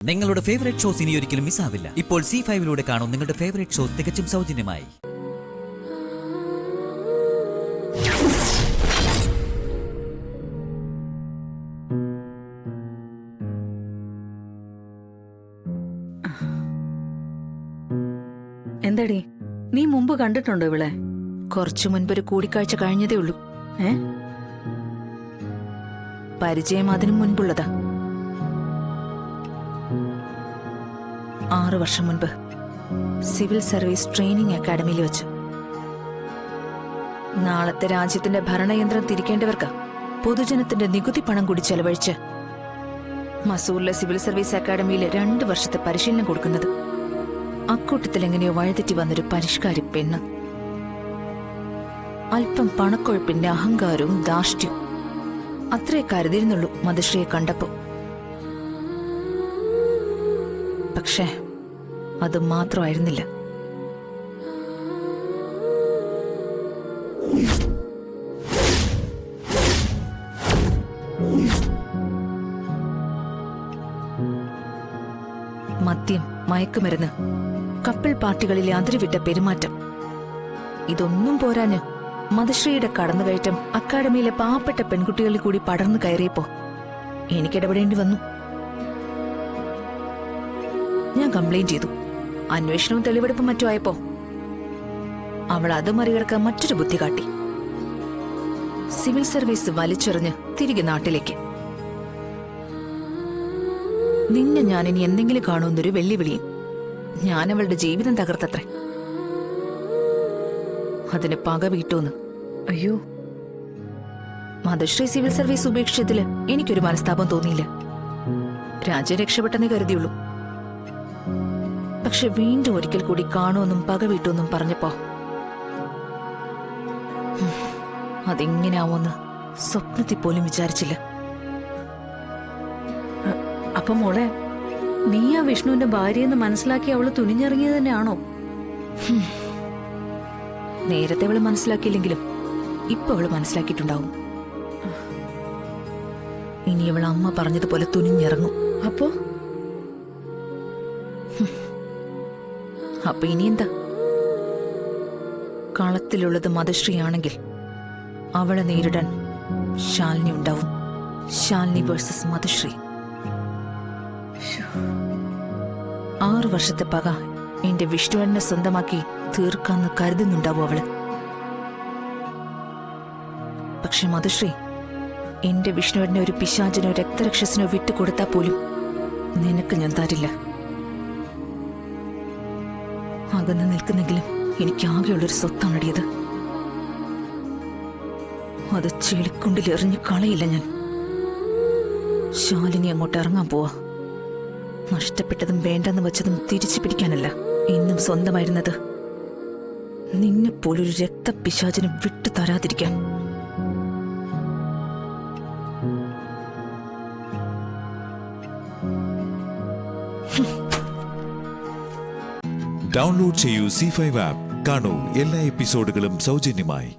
നിങ്ങളുടെ favourite shows ഇനി ഒരിക്കലും മിസ്സാവില്ല. ഇപ്പോൾ C5 കാണും നിങ്ങളുടെ ഫേവറേറ്റ് ഷോസ് തികച്ചും സൗജന്യമായി. എന്താടി, നീ മുമ്പ് കണ്ടിട്ടുണ്ടോ ഇവളെ? കുറച്ചു മുൻപൊരു കൂടിക്കാഴ്ച കഴിഞ്ഞതേ ഉള്ളൂ. പരിചയം അതിനു മുൻപുള്ളതാ. 6 വർഷം മുൻപ് സിവിൽ സർവീസ് ട്രെയിനിങ് അക്കാഡമിയിൽ വെച്ച്. നാളത്തെ രാജ്യത്തിന്റെ ഭരണയന്ത്രം തിരിക്കേണ്ടവർക്ക് പൊതുജനത്തിന്റെ നികുതി പണം കൂടി ചെലവഴിച്ച് മസൂറിലെ സിവിൽ സർവീസ് അക്കാഡമിയിൽ 2 വർഷത്തെ പരിശീലനം കൊടുക്കുന്നത്. അക്കൂട്ടത്തിൽ എങ്ങനെയോ വഴിതെറ്റി വന്നൊരു പരിഷ്കാരി പെണ്ണ്. അല്പം പണക്കൊഴുപ്പിന്റെ അഹങ്കാരവും ധാർഷ്ട്യവും അത്രേ കരുതിയിരുന്നുള്ളൂ മധുശ്രീയെ കണ്ടപ്പോ. പക്ഷേ അത് മാത്രമായിരുന്നില്ല. മദ്യം, മയക്കുമരുന്ന്, കപ്പിൾ പാർട്ടികളിലെ അതിരുവിട്ട പെരുമാറ്റം, ഇതൊന്നും പോരാഞ്ഞ് മധുശ്രീയുടെ കടന്നുകയറ്റം അക്കാഡമിയിലെ പാവപ്പെട്ട പെൺകുട്ടികളിൽ കൂടി പടർന്നു കയറിയപ്പോ എനിക്കിടപെടേണ്ടി വന്നു. ഞാൻ കംപ്ലൈന്റ് ചെയ്തു. അന്വേഷണവും തെളിവെടുപ്പും മറ്റുമായപ്പോ അവൾ അത് മറികടക്കാൻ മറ്റൊരു ബുദ്ധി കാട്ടി. സിവിൽ സർവീസ് വലിച്ചെറിഞ്ഞ് തിരികെ നാട്ടിലേക്ക്. നിന്നെ ഞാനിനി എന്തെങ്കിലും കാണുമെന്നൊരു വെല്ലുവിളിയും. ഞാൻ അവളുടെ ജീവിതം തകർത്തത്രേ. അതിന് പക വീട്ടോന്ന്. അയ്യോ, മധുശ്രീ സിവിൽ സർവീസ് ഉപേക്ഷിച്ചതില് എനിക്കൊരു മനസ്താപം തോന്നിയില്ല. രാജ്യം രക്ഷപ്പെട്ടെന്നേ കരുതിയുള്ളൂ. പക്ഷെ വീണ്ടും ഒരിക്കൽ കൂടി കാണുമെന്നും പക വീട്ടുമെന്നും പറഞ്ഞപ്പോ അതെങ്ങനെയാവോന്ന് സ്വപ്നത്തിൽ പോലും വിചാരിച്ചില്ല. അപ്പൊ മോളെ, നീ ആ വിഷ്ണുവിന്റെ ഭാര്യയെന്ന് മനസ്സിലാക്കി അവള് തുനിഞ്ഞിറങ്ങിയത് തന്നെയാണോ? നേരത്തെ അവള് മനസ്സിലാക്കിയില്ലെങ്കിലും ഇപ്പൊ അവള് മനസ്സിലാക്കിയിട്ടുണ്ടാവും. ഇനി അവൾ അമ്മ പറഞ്ഞതുപോലെ തുനിഞ്ഞിറങ്ങും. അപ്പൊ ഇനിയെന്താ? കളത്തിലുള്ളത് മധുശ്രീയാണെങ്കിൽ അവളെ നേരിടാൻ ശാലിനി ഉണ്ടാവും. ശാലിനി വേഴ്സസ് മധുശ്രീ. 6 വർഷത്തെ പക എന്റെ വിഷ്ണുവിനെ സ്വന്തമാക്കി തീർക്കാന്ന് കരുതുന്നുണ്ടാവും അവള്. പക്ഷെ മധുശ്രീ എന്റെ വിഷ്ണുവിനെ ഒരു പിശാചിനോ രക്തരക്ഷസിനോ വിട്ടുകൊടുത്താൽ പോലും നിനക്ക് ഞാൻ തരില്ല. അകന്ന് നിൽക്കുന്നെങ്കിലും എനിക്കാകെയുള്ളൊരു സ്വത്താണടിയത്. അത് ചെളിക്കുണ്ടിൽ എറിഞ്ഞു കളയില്ല ഞാൻ. ശാലിനി അങ്ങോട്ട് ഇറങ്ങാൻ പോവാ. നഷ്ടപ്പെട്ടതും വേണ്ടെന്ന് വെച്ചതും തിരിച്ചു പിടിക്കാനല്ല, ഇന്നും സ്വന്തമായിരുന്നത് നിന്നെപ്പോലൊരു രക്തപിശാചിനും വിട്ടു തരാതിരിക്കാൻ. ഡൗൺലോഡ് ചെയ്യൂ C5 ആപ്പ്. കാണൂ എല്ലാ എപ്പിസോഡുകളും സൗജന്യമായി.